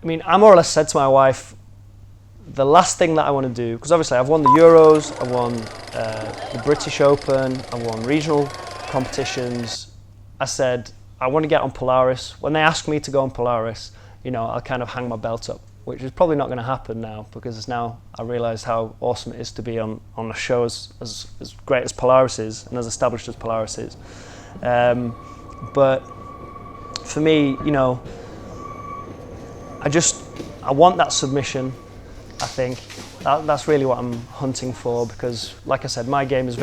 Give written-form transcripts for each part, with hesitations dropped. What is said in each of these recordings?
I mean, I more or less said to my wife, the last thing that I want to do, because obviously I've won the Euros, I've won the British Open, I've won regional competitions. I said, I want to get on Polaris. When they ask me to go on Polaris, you know, I'll kind of hang my belt up, which is probably not going to happen now, because now I realise how awesome it is to be on a show as great as Polaris is and as established as Polaris is. But for me, you know, I want that submission. I think that's really what I'm hunting for, because, like I said, my game is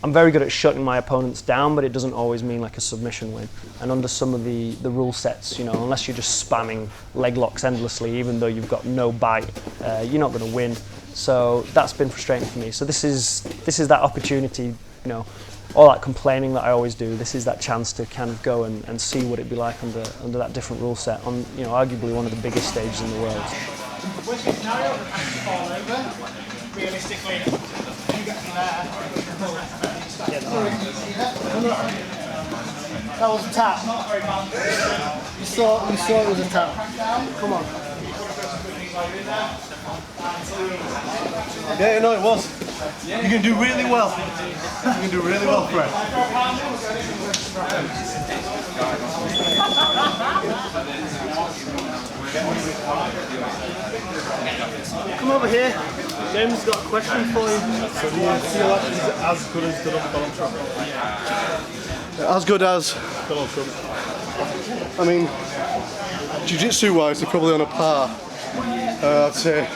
I'm very good at shutting my opponents down, but it doesn't always mean like a submission win. And under some of the rule sets, you know, unless you're just spamming leg locks endlessly, even though you've got no bite, you're not going to win. So that's been frustrating for me. So this is that opportunity, you know, all that complaining that I always do. This is that chance to kind of go and see what it'd be like under that different rule set on, you know, arguably one of the biggest stages in the world. Worst case scenario, the match fall over. Realistically, you get from there. That was a tap. You saw it was a tap. Come on. Yeah, no, it was. You can do really well. You can do really well, Fred. Come over here. James got a question for you. So do you feel like he's as good as Donald Trump? As good as Donald Trump. I mean, jiu-jitsu wise, they're probably on a par. I'd say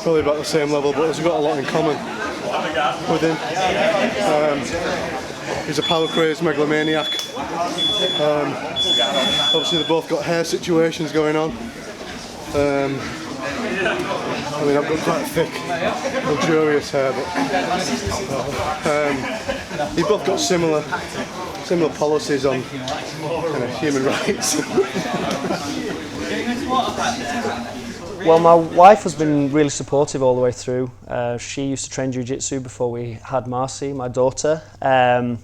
probably about the same level, but he's got a lot in common with him. He's a power-crazed megalomaniac. Obviously, they've both got hair situations going on. I mean, I've got quite thick, luxurious hair, but you've both got similar policies on kind of human rights. Well, my wife has been really supportive all the way through. She used to train jiu-jitsu before we had Marcy, my daughter. And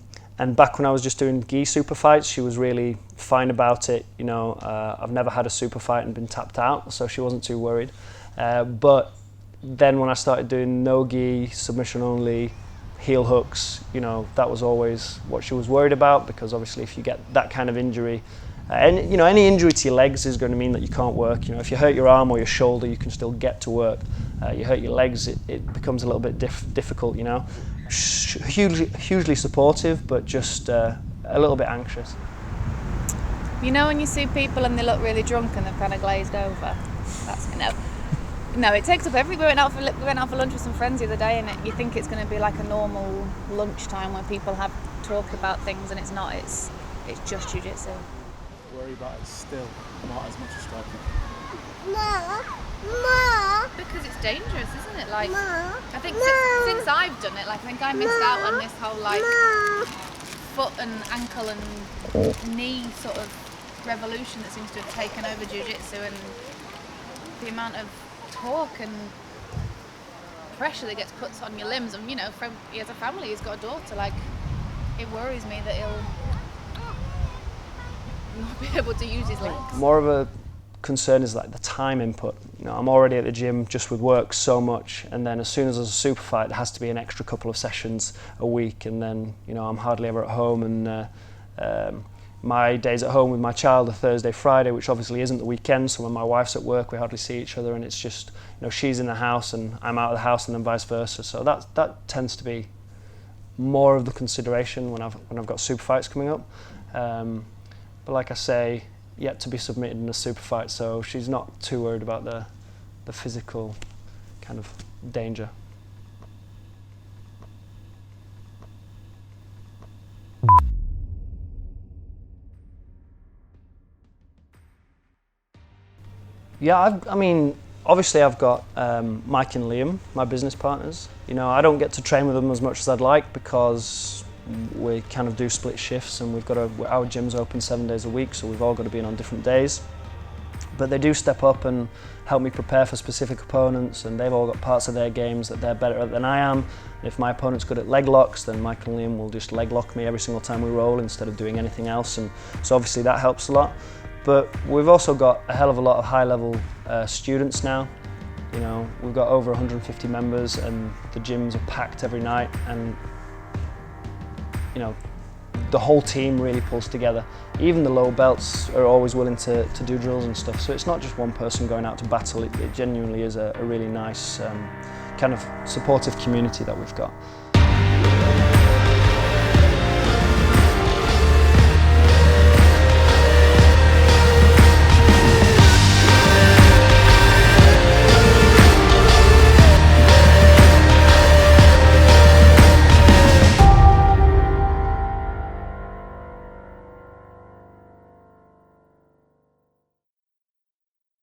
back when I was just doing gi super fights, she was really fine about it. You know, I've never had a super fight and been tapped out, so she wasn't too worried. But then when I started doing no gi, submission only, heel hooks, you know, that was always what she was worried about, because obviously if you get that kind of injury, and you know, any injury to your legs is going to mean that you can't work. You know, if you hurt your arm or your shoulder, you can still get to work. You hurt your legs, it becomes a little bit difficult. You know, hugely supportive, but just a little bit anxious. You know, when you see people and they look really drunk and they're kind of glazed over, that's no. It takes up we went out for lunch with some friends the other day, and you think it's going to be like a normal lunchtime where people talk about things, and it's not. It's just jiu-jitsu. Worry about it still, not as much as striking. Because it's dangerous, isn't it? Like, I think since I've done it, like, I think I missed out on this whole like foot and ankle and knee sort of revolution that seems to have taken over jiu-jitsu, and the amount of talk and pressure that gets put on your limbs. And you know, he has a family, he's got a daughter. Like, it worries me that he'll not be able to use his legs. More of a concern is like the time input. You know, I'm already at the gym just with work so much, and then as soon as there's a super fight, there has to be an extra couple of sessions a week, and then, you know, I'm hardly ever at home, and my days at home with my child are Thursday, Friday, which obviously isn't the weekend. So when my wife's at work, we hardly see each other, and it's just, you know, she's in the house and I'm out of the house, and then vice versa. So that tends to be more of the consideration when I've got super fights coming up. But like I say, yet to be submitted in a super fight, so she's not too worried about the physical kind of danger. Yeah, I mean, obviously I've got Mike and Liam, my business partners. You know, I don't get to train with them as much as I'd like, because we kind of do split shifts, and our gym's open 7 days a week, so we've all got to be in on different days. But they do step up and help me prepare for specific opponents, and they've all got parts of their games that they're better at than I am. And if my opponent's good at leg locks, then Mike and Liam will just leg lock me every single time we roll instead of doing anything else, and so obviously that helps a lot. But we've also got a hell of a lot of high-level students now. You know, we've got over 150 members, and the gyms are packed every night, and you know, the whole team really pulls together. Even the low belts are always willing to do drills and stuff, so it's not just one person going out to battle. It genuinely is a really nice kind of supportive community that we've got.